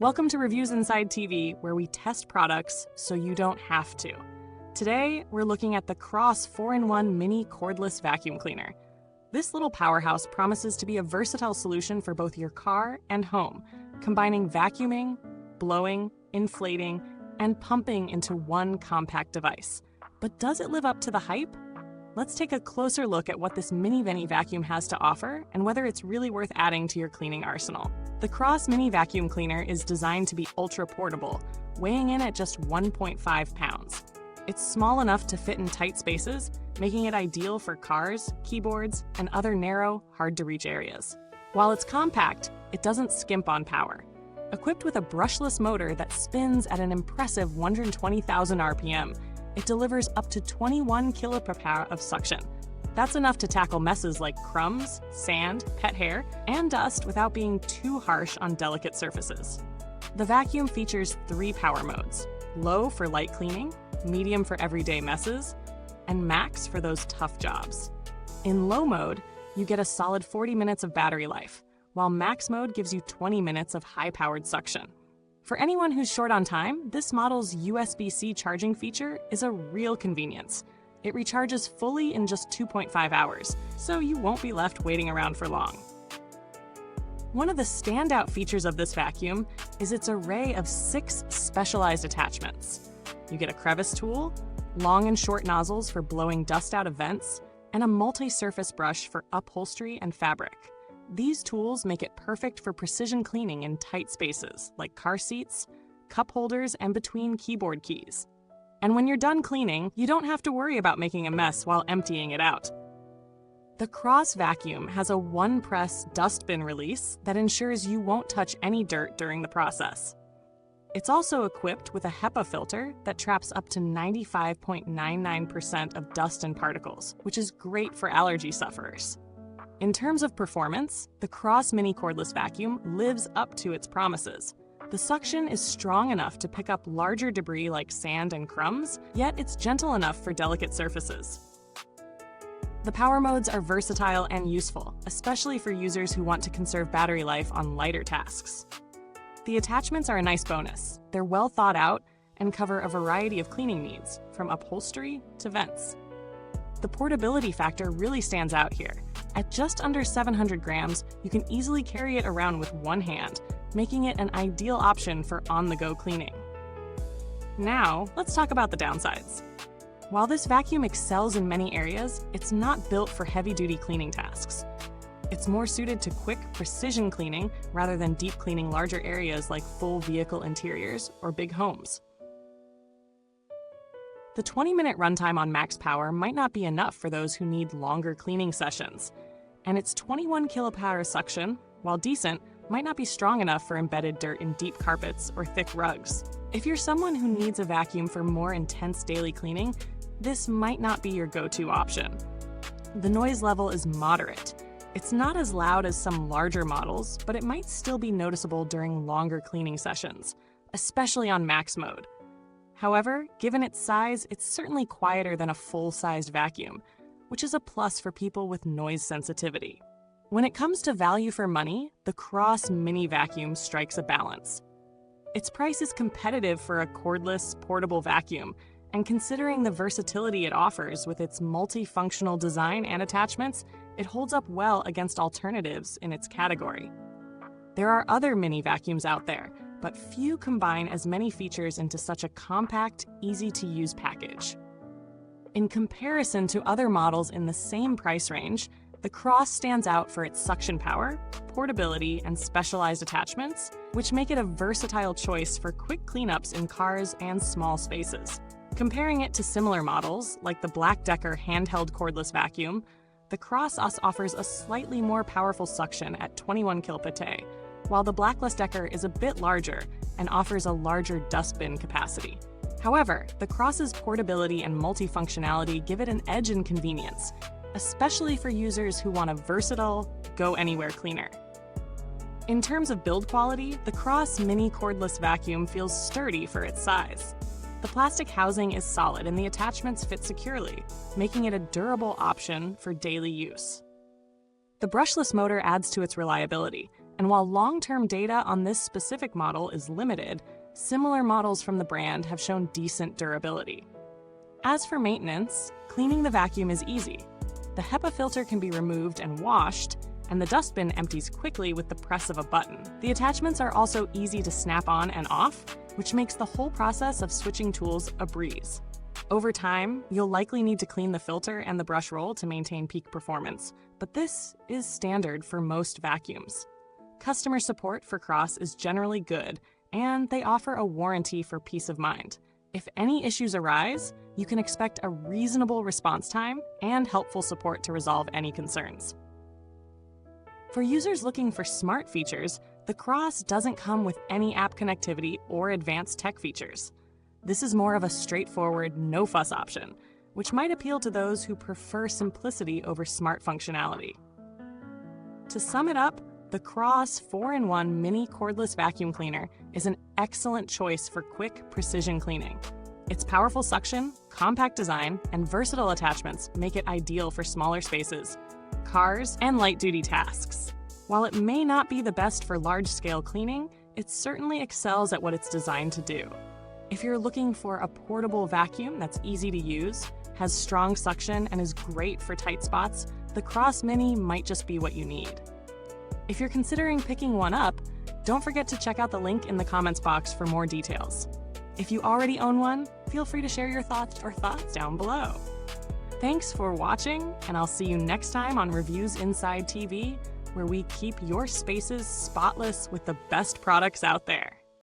Welcome to Reviewsinsidetv, where we test products so you don't have to. Today, we're looking at the CROS 4-in-1 Mini Cordless Vacuum Cleaner. This little powerhouse promises to be a versatile solution for both your car and home, combining vacuuming, blowing, inflating, and pumping into one compact device. But does it live up to the hype? Let's take a closer look at what this mini vacuum has to offer and whether it's really worth adding to your cleaning arsenal. The CROS Mini Vacuum Cleaner is designed to be ultra portable, weighing in at just 1.5 pounds. It's small enough to fit in tight spaces, making it ideal for cars, keyboards, and other narrow, hard-to-reach areas. While it's compact, it doesn't skimp on power. Equipped with a brushless motor that spins at an impressive 120,000 RPM, it delivers up to 21 kPa of suction. That's enough to tackle messes like crumbs, sand, pet hair, and dust without being too harsh on delicate surfaces. The vacuum features 3 power modes: low for light cleaning, medium for everyday messes, and max for those tough jobs. In low mode, you get a solid 40 minutes of battery life, while max mode gives you 20 minutes of high-powered suction. For anyone who's short on time, this model's USB-C charging feature is a real convenience. It recharges fully in just 2.5 hours, so you won't be left waiting around for long. One of the standout features of this vacuum is its array of 6 specialized attachments. You get a crevice tool, long and short nozzles for blowing dust out of vents, and a multi-surface brush for upholstery and fabric. These tools make it perfect for precision cleaning in tight spaces like car seats, cup holders, and between keyboard keys. And when you're done cleaning, you don't have to worry about making a mess while emptying it out. The CROS vacuum has a one-press dust bin release that ensures you won't touch any dirt during the process. It's also equipped with a HEPA filter that traps up to 95.99% of dust and particles, which is great for allergy sufferers. In terms of performance, the CROS Mini Cordless Vacuum lives up to its promises. The suction is strong enough to pick up larger debris like sand and crumbs, yet it's gentle enough for delicate surfaces. The power modes are versatile and useful, especially for users who want to conserve battery life on lighter tasks. The attachments are a nice bonus. They're well thought out and cover a variety of cleaning needs, from upholstery to vents. The portability factor really stands out here. At just under 700 grams, you can easily carry it around with one hand, making it an ideal option for on-the-go cleaning. Now, let's talk about the downsides. While this vacuum excels in many areas, it's not built for heavy-duty cleaning tasks. It's more suited to quick, precision cleaning rather than deep cleaning larger areas like full vehicle interiors or big homes. The 20-minute runtime on max power might not be enough for those who need longer cleaning sessions. And its 21 kPa suction, while decent, might not be strong enough for embedded dirt in deep carpets or thick rugs. If you're someone who needs a vacuum for more intense daily cleaning, this might not be your go-to option. The noise level is moderate. It's not as loud as some larger models, but it might still be noticeable during longer cleaning sessions, especially on max mode. However, given its size, it's certainly quieter than a full-sized vacuum, which is a plus for people with noise sensitivity. When it comes to value for money, the CROS Mini Vacuum strikes a balance. Its price is competitive for a cordless, portable vacuum, and considering the versatility it offers with its multifunctional design and attachments, it holds up well against alternatives in its category. There are other mini vacuums out there, but few combine as many features into such a compact, easy-to-use package. In comparison to other models in the same price range, the CROS stands out for its suction power, portability, and specialized attachments, which make it a versatile choice for quick cleanups in cars and small spaces. Comparing it to similar models, like the Black Decker Handheld Cordless Vacuum, the CROS offers a slightly more powerful suction at 21 kPa, while the Blackless Decker is a bit larger and offers a larger dustbin capacity. However, the CROS's portability and multifunctionality give it an edge in convenience, especially for users who want a versatile, go-anywhere cleaner. In terms of build quality, the CROS Mini Cordless Vacuum feels sturdy for its size. The plastic housing is solid and the attachments fit securely, making it a durable option for daily use. The brushless motor adds to its reliability, And while long-term data on this specific model is limited, similar models from the brand have shown decent durability. As for maintenance, cleaning the vacuum is easy. The HEPA filter can be removed and washed, and the dustbin empties quickly with the press of a button. The attachments are also easy to snap on and off, which makes the whole process of switching tools a breeze. Over time, you'll likely need to clean the filter and the brush roll to maintain peak performance, but this is standard for most vacuums. Customer support for CROS is generally good, and they offer a warranty for peace of mind. If any issues arise, you can expect a reasonable response time and helpful support to resolve any concerns. For users looking for smart features, the CROS doesn't come with any app connectivity or advanced tech features. This is more of a straightforward, no-fuss option, which might appeal to those who prefer simplicity over smart functionality. To sum it up, the CROS 4-in-1 Mini Cordless Vacuum Cleaner is an excellent choice for quick, precision cleaning. Its powerful suction, compact design, and versatile attachments make it ideal for smaller spaces, cars, and light-duty tasks. While it may not be the best for large-scale cleaning, it certainly excels at what it's designed to do. If you're looking for a portable vacuum that's easy to use, has strong suction, and is great for tight spots, the CROS Mini might just be what you need. If you're considering picking one up, don't forget to check out the link in the comments box for more details. If you already own one, feel free to share your thoughts down below. Thanks for watching, and I'll see you next time on Reviewsinside TV, where we keep your spaces spotless with the best products out there.